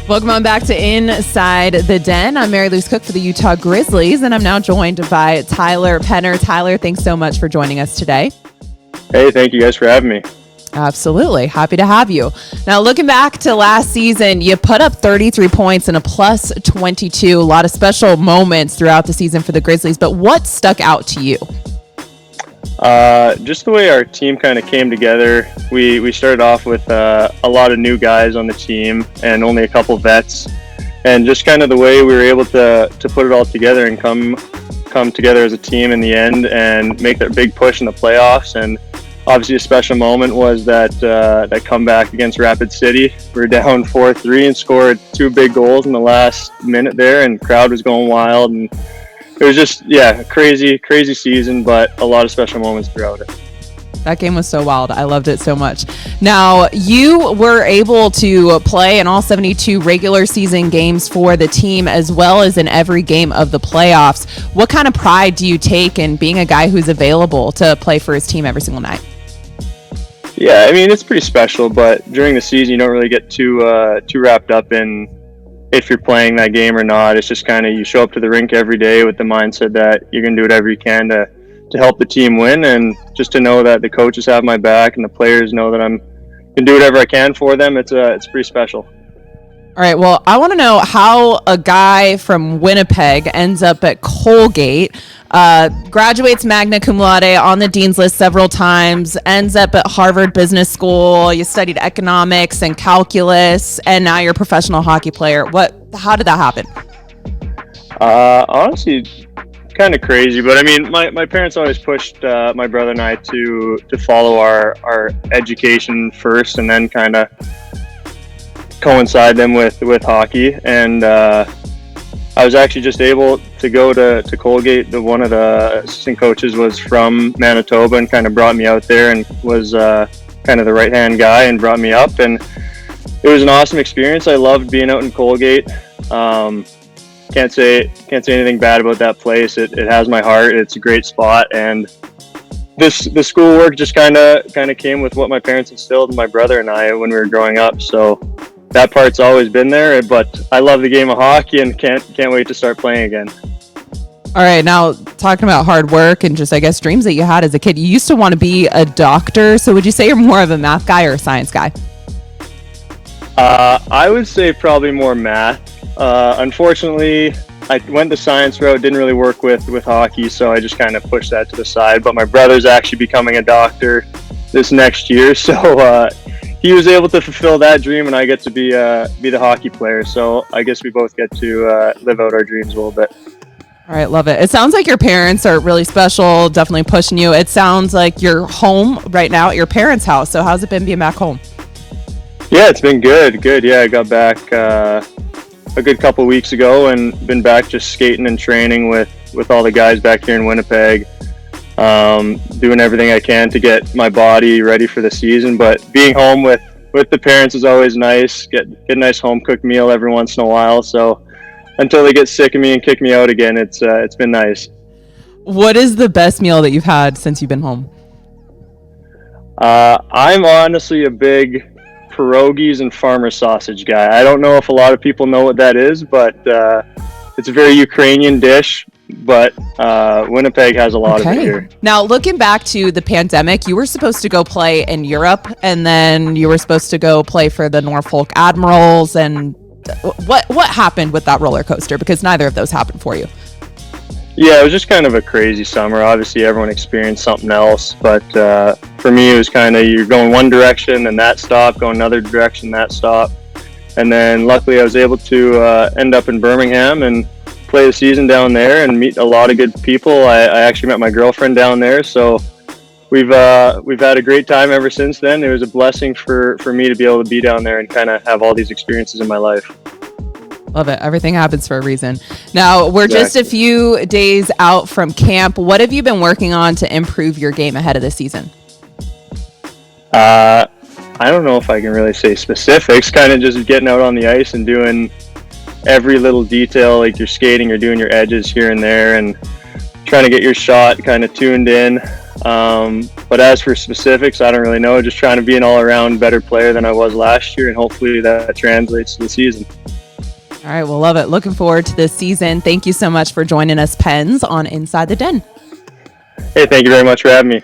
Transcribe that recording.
Welcome on back to Inside the Den. I'm Mariluz Cook for the Utah Grizzlies, and I'm now joined by Tyler Penner. Tyler, thanks so much for joining us today. Hey, thank you guys for having me. Absolutely. Happy to have you. Now, looking back to last season, you put up 33 points and a plus 22. A lot of special moments throughout the season for the Grizzlies, but what stuck out to you? Just the way our team kind of came together. We started off with a lot of new guys on the team and only a couple vets, and just kind of the way we were able to put it all together and come together as a team in the end and make that big push in the playoffs. And obviously a special moment was that comeback against Rapid City. We were down 4-3 and scored two big goals in the last minute there, and the crowd was going wild. And it was just, crazy season, but a lot of special moments throughout it. That game was so wild. I loved it so much. Now, you were able to play in all 72 regular season games for the team, as well as in every game of the playoffs. What kind of pride do you take in being a guy who's available to play for his team every single night? Yeah, I mean, it's pretty special, but during the season, you don't really get too wrapped up in if you're playing that game or not. It's just kind of, you show up to the rink every day with the mindset that you're going to do whatever you can to help the team win, and just to know that the coaches have my back and the players know that I'm going to do whatever I can for them. It's pretty special. All right, well, I want to know how a guy from Winnipeg ends up at Colgate, graduates magna cum laude, on the dean's list several times, ends up at Harvard Business School. You studied economics and calculus, and now you're a professional hockey player. How did that happen? Honestly, kind of crazy, but I mean, my parents always pushed my brother and I to follow our education first, and then kind of coincide them with hockey. And I was actually just able to go to Colgate. One of the assistant coaches was from Manitoba and kind of brought me out there and was kind of the right hand guy and brought me up, and it was an awesome experience. I loved being out in Colgate. Can't say anything bad about that place. It has my heart. It's a great spot, and the schoolwork just kind of came with what my parents instilled in my brother and I when we were growing up. So that part's always been there, but I love the game of hockey and can't wait to start playing again. All right, now talking about hard work and just, I guess, dreams that you had as a kid. You used to want to be a doctor, so would you say you're more of a math guy or a science guy? I would say probably more math. Unfortunately, I went the science route, didn't really work with hockey, so I just kind of pushed that to the side. But my brother's actually becoming a doctor this next year, so he was able to fulfill that dream, and I get to be the hockey player. So I guess we both get to live out our dreams a little bit. All right, love it. It sounds like your parents are really special, definitely pushing you. It sounds like you're home right now at your parents' house. So how's it been being back home? Yeah, it's been good. Yeah, I got back a good couple weeks ago and been back just skating and training with all the guys back here in Winnipeg. Doing everything I can to get my body ready for the season, but being home with the parents is always nice. Get a nice home cooked meal every once in a while. So until they get sick of me and kick me out again, it's been nice. What is the best meal that you've had since you've been home? I'm honestly a big pierogies and farmer sausage guy. I don't know if a lot of people know what that is, but it's a very Ukrainian dish. But Winnipeg has a lot of it here. Now, looking back to the pandemic, you were supposed to go play in Europe, and then you were supposed to go play for the Norfolk Admirals. And what happened with that roller coaster? Because neither of those happened for you. Yeah, it was just kind of a crazy summer. Obviously, everyone experienced something else, but for me, it was kind of, you're going one direction and that stop, going another direction, that stop. And then luckily, I was able to end up in Birmingham and play the season down there and meet a lot of good people. I actually met my girlfriend down there, so we've had a great time ever since then. It was a blessing for me to be able to be down there and kind of have all these experiences in my life. Love it. Everything happens for a reason. Now, we're just a few days out from camp. What have you been working on to improve your game ahead of the season? I don't know if I can really say specifics. Kind of just getting out on the ice and doing every little detail, like you're skating, you're doing your edges here and there, and trying to get your shot kind of tuned in. But as for specifics, I don't really know. Just trying to be an all-around better player than I was last year, and hopefully that translates to the season. All right, we'll love it. Looking forward to this season. Thank you so much for joining us, Pens, on Inside the Den. Hey, thank you very much for having me.